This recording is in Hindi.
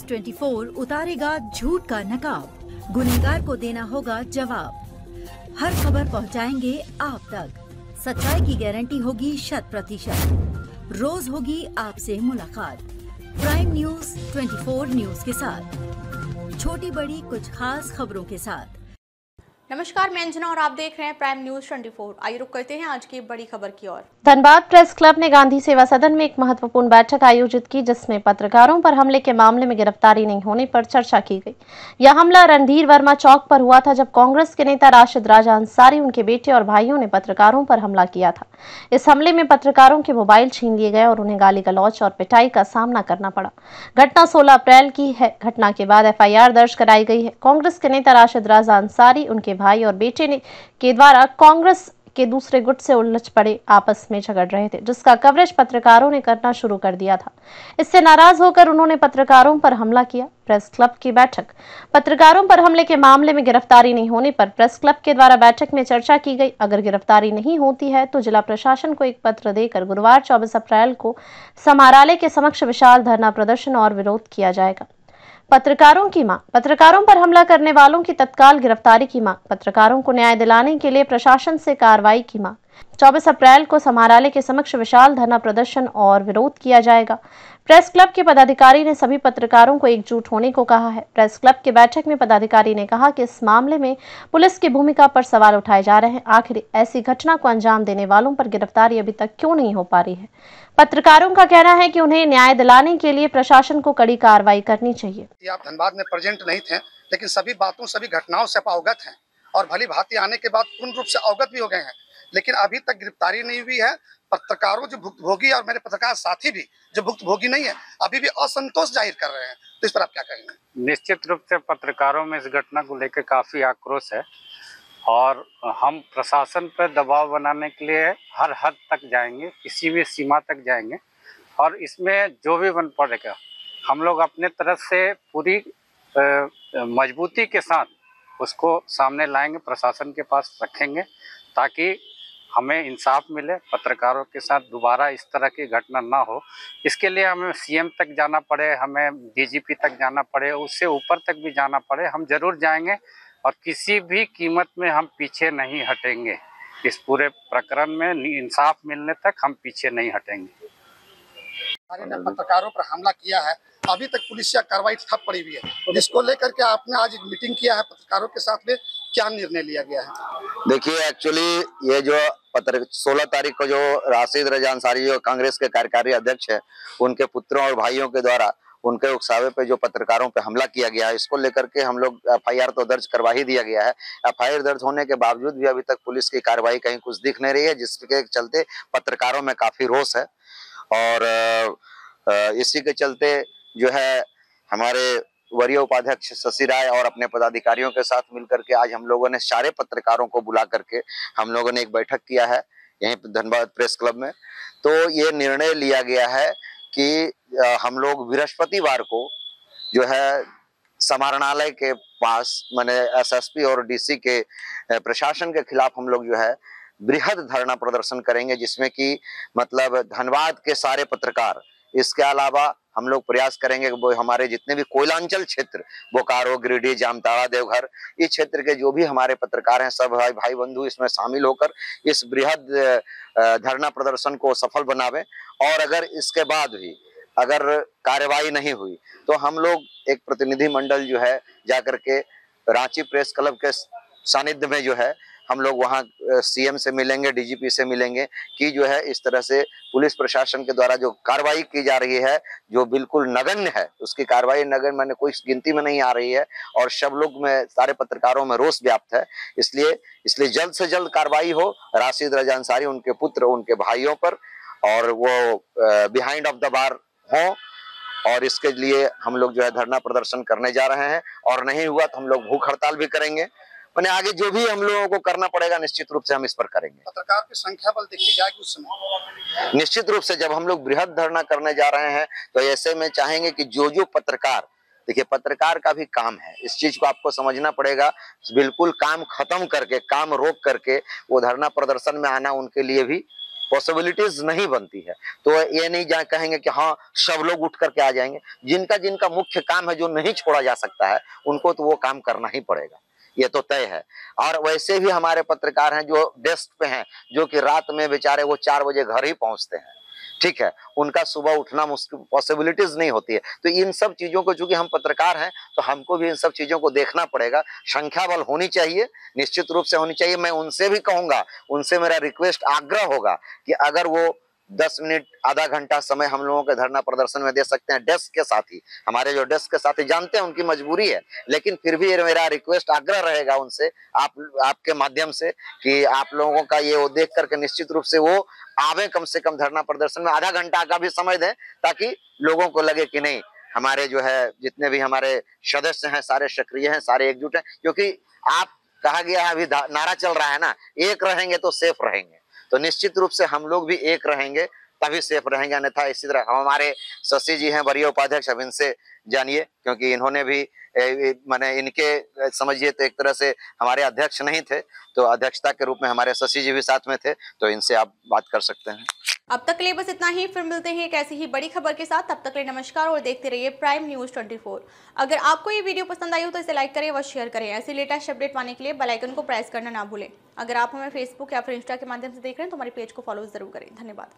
24 उतारेगा झूठ का नकाब, गुनहगार को देना होगा जवाब। हर खबर पहुंचाएंगे आप तक, सच्चाई की गारंटी होगी 100%। रोज होगी आपसे मुलाकात प्राइम न्यूज 24 न्यूज के साथ, छोटी बड़ी कुछ खास खबरों के साथ। नमस्कार, मैं अंजना और आप देख रहे हैं प्राइम न्यूज 24। आइए रुक करते हैं आज की बड़ी खबर की ओर। धनबाद प्रेस क्लब ने गांधी सेवा सदन में एक महत्वपूर्ण बैठक आयोजित की, जिसमें पत्रकारों पर हमले के मामले में गिरफ्तारी नहीं होने पर चर्चा की गई। यह हमला रणधीर वर्मा चौक पर हुआ था, जब कांग्रेस के नेता राशिद राजा अंसारी, उनके बेटे और भाइयों ने पत्रकारों पर हमला किया था। इस हमले में पत्रकारों के मोबाइल छीन लिए गए और उन्हें गाली गलौज और पिटाई का सामना करना पड़ा। घटना 16 अप्रैल की है। घटना के बाद FIR दर्ज कराई गई है। कांग्रेस के नेता राशिद राजा अंसारी, उनके भाई और बेटे के द्वारा कांग्रेस के दूसरे गुट से उलझ पड़े आपस में झगड़ रहे थे, जिसका कवरेज पत्रकारों ने करना शुरू कर दिया था। इससे नाराज होकर उन्होंने पत्रकारों पर हमला किया। प्रेस क्लब की बैठक। पत्रकारों पर हमले के मामले में गिरफ्तारी नहीं होने पर प्रेस क्लब के द्वारा बैठक में चर्चा की गई। अगर गिरफ्तारी नहीं होती है तो जिला प्रशासन को एक पत्र देकर गुरुवार 24 अप्रैल को समाहरणालय के समक्ष विशाल धरना प्रदर्शन और विरोध किया जाएगा। पत्रकारों की मांग। पत्रकारों पर हमला करने वालों की तत्काल गिरफ्तारी की मांग। पत्रकारों को न्याय दिलाने के लिए प्रशासन से कार्रवाई की मांग। 24 अप्रैल को समाहरणालय के समक्ष विशाल धरना प्रदर्शन और विरोध किया जाएगा। प्रेस क्लब के पदाधिकारी ने सभी पत्रकारों को एकजुट होने को कहा है। प्रेस क्लब की बैठक में पदाधिकारी ने कहा कि इस मामले में पुलिस की भूमिका पर सवाल उठाए जा रहे हैं। आखिर ऐसी घटना को अंजाम देने वालों पर गिरफ्तारी अभी तक क्यों नहीं हो पा रही है। पत्रकारों का कहना है कि उन्हें न्याय दिलाने के लिए प्रशासन को कड़ी कार्रवाई करनी चाहिए। आप धनबाद में प्रेजेंट नहीं थे, लेकिन सभी बातों सभी घटनाओं से आप अवगत हैं और भली भांति आने के बाद पूर्ण रूप से अवगत भी हो गए हैं, लेकिन अभी तक गिरफ्तारी नहीं हुई है। पत्रकारों जो भुक्तभोगी और मेरे पत्रकार साथी भी जो भुक्तभोगी नहीं है, अभी भी असंतोष जाहिर कर रहे हैं। तो इस पर आप क्या कहेंगे? निश्चित रूप से पत्रकारों में इस घटना को लेकर काफी आक्रोश है और हम प्रशासन पर दबाव बनाने के लिए हर हद तक जाएंगे, किसी भी सीमा तक जाएंगे और इसमें जो भी बन पड़ेगा हम लोग अपने तरफ से पूरी मजबूती के साथ उसको सामने लाएंगे, प्रशासन के पास रखेंगे ताकि हमें इंसाफ मिले, पत्रकारों के साथ दोबारा इस तरह की घटना ना हो। इसके लिए हमें CM तक जाना पड़े, हमें DGP तक जाना पड़े, उससे ऊपर तक भी जाना पड़े, हम जरूर जाएंगे और किसी भी कीमत में हम पीछे नहीं हटेंगे। इस पूरे प्रकरण में इंसाफ मिलने तक हम पीछे नहीं हटेंगे। पत्रकारों पर हमला किया है, अभी तक पुलिस या कार्रवाई ठप पड़ी हुई है, जिसको लेकर के आपने आज एक मीटिंग किया है पत्रकारों के साथ में, क्या निर्णय लिया गया है? देखिए, एक्चुअली ये जो 16 तारीख को जो राशिद रजा अंसारी जो कांग्रेस के कार्यकारी अध्यक्ष है, उनके पुत्रों और भाइयों के द्वारा उनके उकसावे पे जो पत्रकारों पे हमला किया गया है, इसको लेकर के हम लोग FIR तो दर्ज करवा ही दिया गया है। FIR दर्ज होने के बावजूद भी अभी तक पुलिस की कार्रवाई कहीं कुछ दिख नहीं रही है, जिसके चलते पत्रकारों में काफी रोष है और इसी के चलते जो है हमारे वरीय उपाध्यक्ष शशि राय और अपने पदाधिकारियों के साथ मिलकर के आज हम लोगों ने सारे पत्रकारों को बुला करके हम लोगों ने एक बैठक किया है यहीं धनबाद प्रेस क्लब में। तो ये निर्णय लिया गया है कि हम लोग बृहस्पतिवार को जो है समाहरणालय के पास माने SSP और DC के प्रशासन के खिलाफ हम लोग जो है बृहद धरना प्रदर्शन करेंगे, जिसमें कि मतलब धनबाद के सारे पत्रकार, इसके अलावा हम लोग प्रयास करेंगे कि वो हमारे जितने भी कोयलांचल क्षेत्र, बोकारो, गिरिडीह, जामताड़ा, देवघर, इस क्षेत्र के जो भी हमारे पत्रकार हैं, सब भाई बंधु इसमें शामिल होकर इस बृहद धरना प्रदर्शन को सफल बनावे। और अगर इसके बाद भी अगर कार्रवाई नहीं हुई तो हम लोग एक प्रतिनिधि मंडल जो है जाकर के रांची प्रेस क्लब के सानिध्य में जो है हम लोग वहाँ CM से मिलेंगे, DGP से मिलेंगे कि जो है इस तरह से पुलिस प्रशासन के द्वारा जो कार्रवाई की जा रही है, जो बिल्कुल नगण्य है, उसकी कार्रवाई नगण्य माने कोई गिनती में नहीं आ रही है और सब लोग में, सारे पत्रकारों में रोष व्याप्त है। इसलिए जल्द से जल्द कार्रवाई हो राशिद रजा अंसारी, उनके पुत्र, उनके भाइयों पर, और वो बिहाइंड ऑफ द बार हो। और इसके लिए हम लोग जो है धरना प्रदर्शन करने जा रहे हैं और नहीं हुआ तो हम लोग भूख हड़ताल भी करेंगे। मैंने आगे जो भी हम लोगों को करना पड़ेगा निश्चित रूप से हम इस पर करेंगे। पत्रकार की संख्या बल देखी जाएगी उस समय। निश्चित रूप से जब हम लोग बृहद धरना करने जा रहे हैं तो ऐसे में चाहेंगे कि जो पत्रकार, देखिए पत्रकार का भी काम है, इस चीज को आपको समझना पड़ेगा। बिल्कुल काम खत्म करके, काम रोक करके वो धरना प्रदर्शन में आना उनके लिए भी पॉसिबिलिटीज नहीं बनती है। तो ये नहीं कहेंगे कि हाँ सब लोग उठ करके आ जाएंगे। जिनका जिनका मुख्य काम है जो नहीं छोड़ा जा सकता है उनको तो वो काम करना ही पड़ेगा, ये तो तय है। और वैसे भी हमारे पत्रकार हैं जो डेस्क पे हैं, जो कि रात में बेचारे वो 4 बजे घर ही पहुंचते हैं, ठीक है, उनका सुबह उठना मुश्किल, पॉसिबिलिटीज नहीं होती है। तो इन सब चीजों को, चूंकि हम पत्रकार हैं तो हमको भी इन सब चीजों को देखना पड़ेगा। संख्या बल होनी चाहिए, निश्चित रूप से होनी चाहिए। मैं उनसे भी कहूंगा, उनसे मेरा रिक्वेस्ट आग्रह होगा कि अगर वो 10 मिनट आधा घंटा समय हम लोगों के धरना प्रदर्शन में दे सकते हैं डेस्क के साथी, हमारे जो डेस्क के साथी जानते हैं उनकी मजबूरी है, लेकिन फिर भी मेरा रिक्वेस्ट आग्रह रहेगा उनसे, आपके माध्यम से, कि आप लोगों का ये वो देख करके निश्चित रूप से वो आवे, कम से कम धरना प्रदर्शन में आधा घंटा का भी समय दें, ताकि लोगों को लगे कि नहीं हमारे जो है जितने भी हमारे सदस्य हैं सारे सक्रिय हैं, सारे एकजुट हैं। क्योंकि आप कहा गया है, अभी नारा चल रहा है ना, एक रहेंगे तो सेफ रहेंगे, तो निश्चित रूप से हम लोग भी एक रहेंगे तभी सेफ रहेंगे। अन्यथा इसी तरह हमारे शशि जी हैं वरीय उपाध्यक्ष, अब इनसे जानिए, क्योंकि इन्होंने भी माने इनके समझिए तो एक तरह से हमारे अध्यक्ष नहीं थे, तो अध्यक्षता के रूप में हमारे शशि जी भी साथ में थे, तो इनसे आप बात कर सकते हैं। अब तक के लिए बस इतना ही, फिर मिलते हैं एक ऐसी ही बड़ी खबर के साथ। तब तक के लिए नमस्कार और देखते रहिए प्राइम न्यूज़ 24। अगर आपको ये वीडियो पसंद आई हो तो इसे लाइक करें व शेयर करें। ऐसी लेटेस्ट अपडेट पाने के लिए बेल आइकन को प्रेस करना ना भूलें। अगर आप हमें फेसबुक या फिर इंस्टा के माध्यम से देख रहे हैं तो हमारे पेज को फॉलो जरूर करें। धन्यवाद।